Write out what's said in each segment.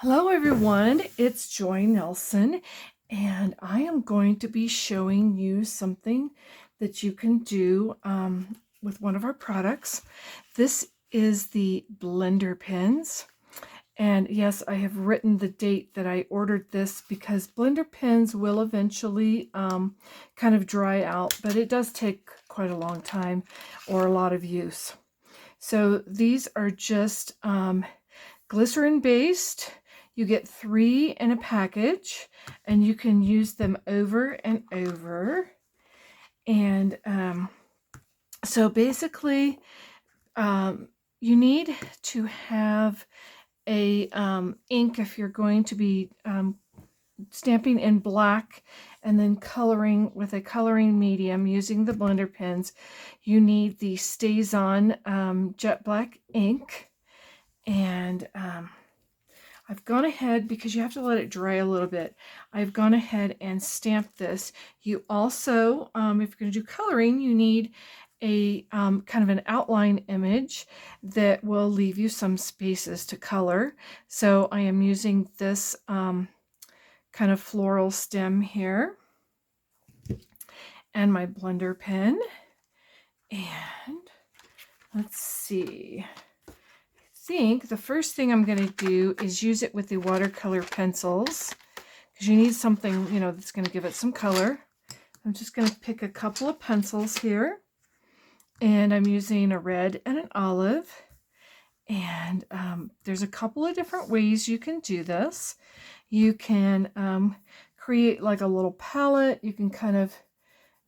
Hello everyone, it's Joy Nelson, and I am going to be showing you something that you can do with one of our products. This is the blender pens, and yes, I have written the date that I ordered this because blender pens will eventually kind of dry out, but it does take quite a long time or a lot of use. So these are just glycerin based. You get 3 in a package, and you can use them over and over. And so basically, you need to have a ink if you're going to be stamping in black and then coloring with a coloring medium using the blender pens. You need the StazOn jet black ink, and I've gone ahead, because you have to let it dry a little bit, I've gone ahead and stamped this. You also, if you're going to do coloring, you need a kind of an outline image that will leave you some spaces to color. So I am using this kind of floral stem here and my blender pen. And let's see. I think the first thing I'm going to do is use it with the watercolor pencils, because you need something, that's going to give it some color. I'm just going to pick a couple of pencils here, and I'm using a red and an olive. And there's a couple of different ways you can do this. You can create like a little palette. You can kind of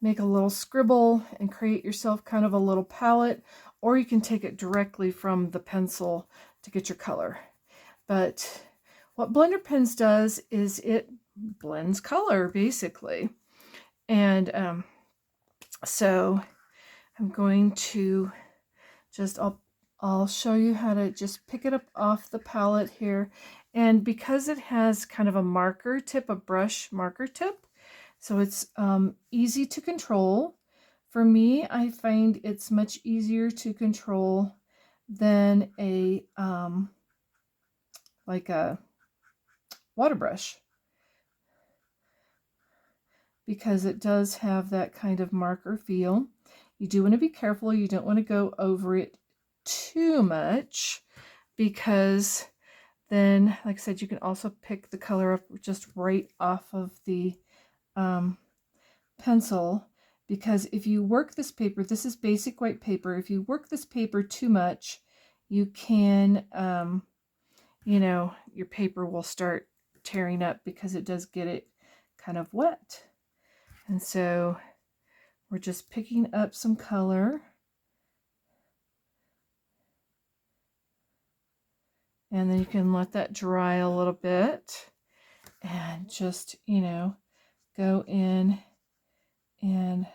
make a little scribble and create yourself kind of a little palette, or you can take it directly from the pencil to get your color. But what blender pens does is it blends color basically. And so I'm going to just, I'll show you how to just pick it up off the palette here. And because it has kind of a marker tip, a brush marker tip, so it's easy to control. For me, I find it's much easier to control than a like a water brush, because it does have that kind of marker feel. You do want to be careful. You don't want to go over it too much, because then, like I said, you can also pick the color up just right off of the pencil. Because if you work this paper, this is basic white paper, if you work this paper too much, you can, your paper will start tearing up because it does get it kind of wet. And so we're just picking up some color. And then you can let that dry a little bit and just, go in and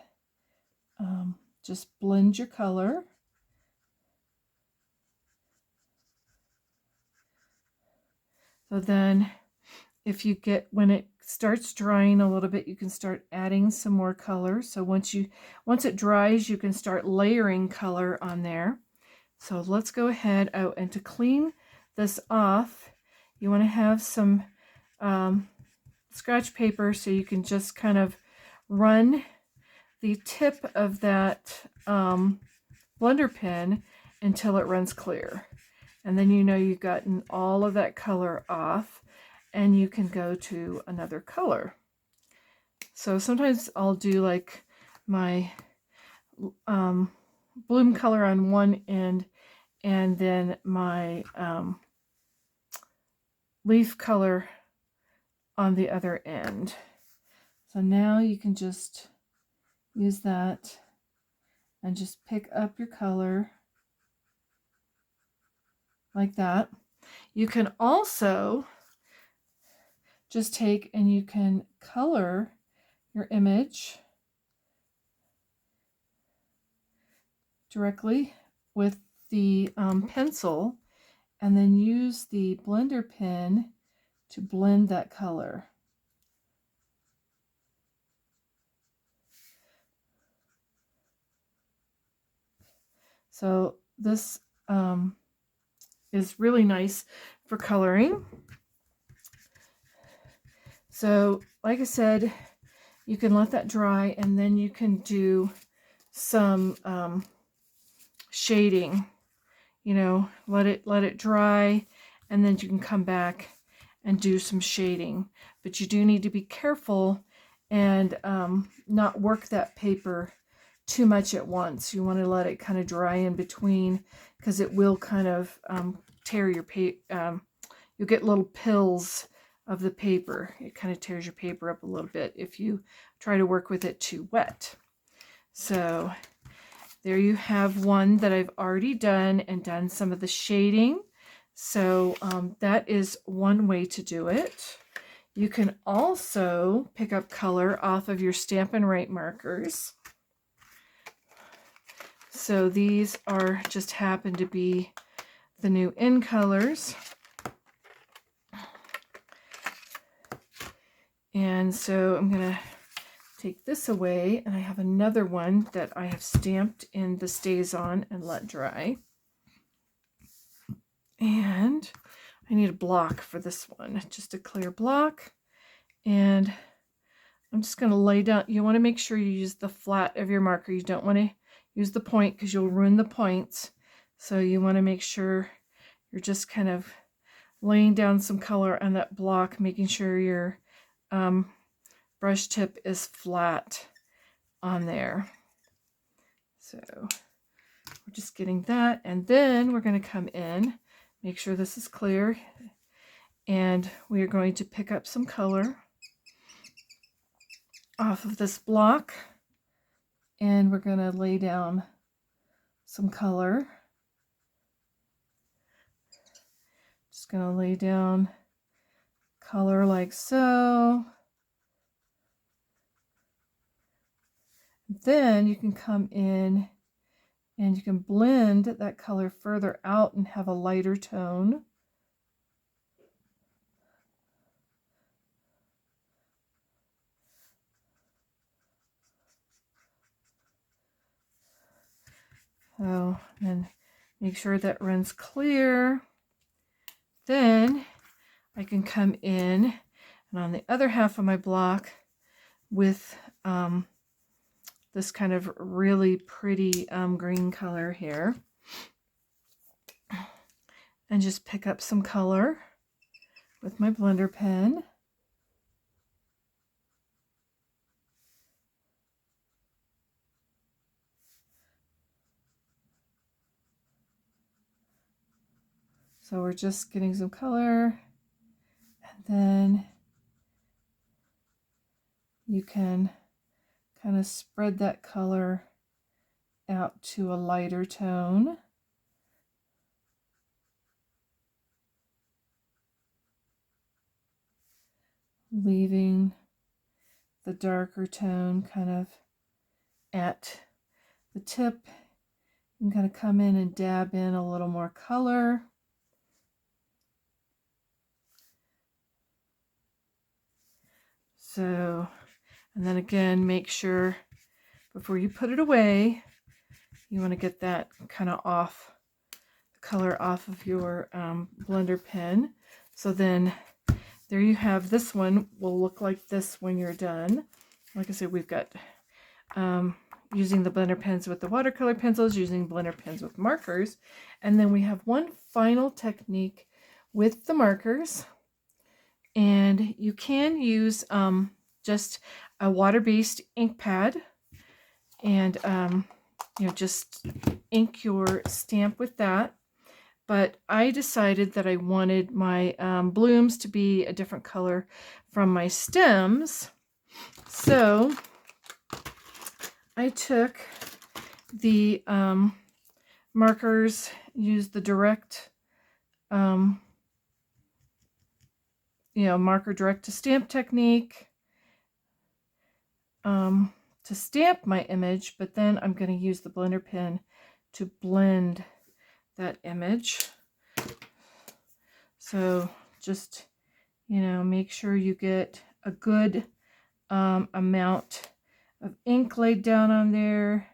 just blend your color. So then if you get, when it starts drying a little bit, you can start adding some more color. So once it dries, you can start layering color on there. So let's go ahead. Oh, and to clean this off, you want to have some scratch paper, so you can just kind of run the tip of that blender pen until it runs clear. And then you've gotten all of that color off, and you can go to another color. So sometimes I'll do like my bloom color on one end, and then my leaf color on the other end. So now you can just use that and just pick up your color like that. You can also just take and you can color your image directly with the pencil, and then use the blender pen to blend that color. So this is really nice for coloring. So like I said, you can let that dry, and then you can do some shading. You know, let it dry, and then you can come back and do some shading. But you do need to be careful and not work that paper too much at once. You want to let it kind of dry in between, because it will kind of tear your paper. You'll get little pills of the paper. It kind of tears your paper up a little bit if you try to work with it too wet. So there you have one that I've already done and done some of the shading. So that is one way to do it. You can also pick up color off of your Stampin' Write markers. So these are just happen to be the new in colors. And so I'm going to take this away, and I have another one that I have stamped in the Stays On and let dry. And I need a block for this one, just a clear block. And I'm just going to lay down. You want to make sure you use the flat of your marker. You don't want to use the point because you'll ruin the points. So you want to make sure you're just kind of laying down some color on that block, making sure your brush tip is flat on there. So we're just getting that, and then we're going to come in, make sure this is clear, and we are going to pick up some color off of this block, and we're going to lay down some color. Just going to lay down color like so. Then you can come in and you can blend that color further out and have a lighter tone. So, and make sure that runs clear. Then I can come in and on the other half of my block with this kind of really pretty green color here, and just pick up some color with my blender pen. So we're just getting some color, and then you can kind of spread that color out to a lighter tone. Leaving the darker tone kind of at the tip. You can kind of come in and dab in a little more color. So, and then again, make sure before you put it away, you want to get that kind of off, the color off of your blender pen. So then there you have, this one will look like this when you're done. Like I said, we've got using the blender pens with the watercolor pencils, using blender pens with markers, and then we have one final technique with the markers. And you can use just a water-based ink pad, and you know, just ink your stamp with that. But I decided that I wanted my blooms to be a different color from my stems. So I took the markers, used the direct, marker direct to stamp technique to stamp my image, but then I'm going to use the blender pen to blend that image. So just, make sure you get a good amount of ink laid down on there.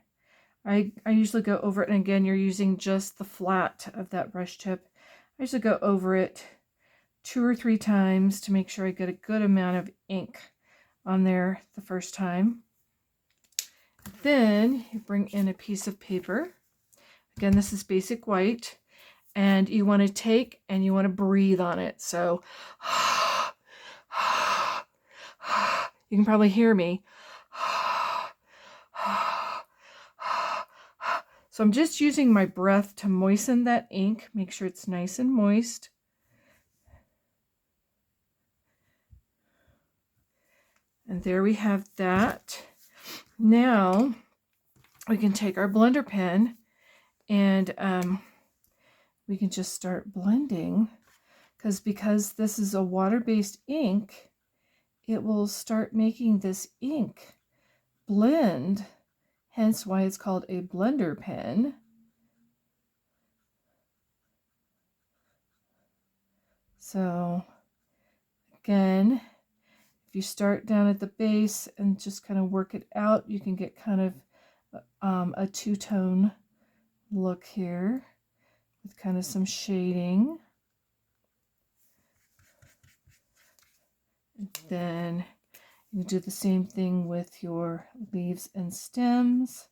I usually go over it, and again, you're using just the flat of that brush tip. I usually go over it 2 or 3 times to make sure I get a good amount of ink on there the first time. Then you bring in a piece of paper. Again, this is basic white, and you want to take and you want to breathe on it. So you can probably hear me. So I'm just using my breath to moisten that ink, make sure it's nice and moist. And there we have that. Now we can take our blender pen and we can just start blending, because this is a water-based ink, it will start making this ink blend, hence why it's called a blender pen. So again, if you start down at the base and just kind of work it out, you can get kind of a two-tone look here with kind of some shading. And then you do the same thing with your leaves and stems.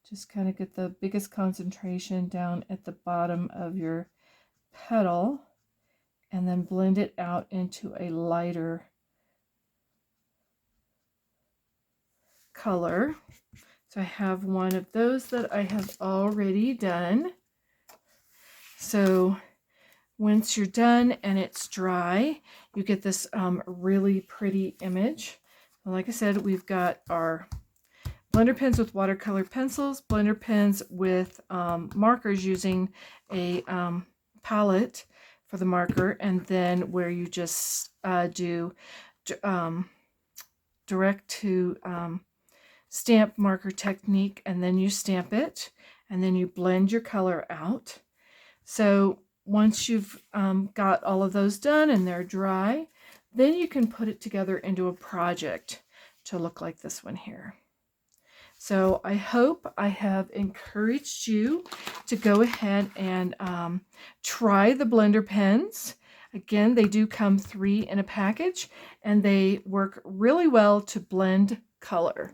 Just kind of get the biggest concentration down at the bottom of your petal, and then blend it out into a lighter color. So I have one of those that I have already done. So once you're done and it's dry, you get this really pretty image. Like I said, we've got our blender pens with watercolor pencils, blender pens with markers using a palette for the marker, and then where you just do direct to stamp marker technique, and then you stamp it, and then you blend your color out. So once you've got all of those done and they're dry, then you can put it together into a project to look like this one here. So I hope I have encouraged you to go ahead and try the blender pens. Again, they do come 3 in a package, and they work really well to blend color.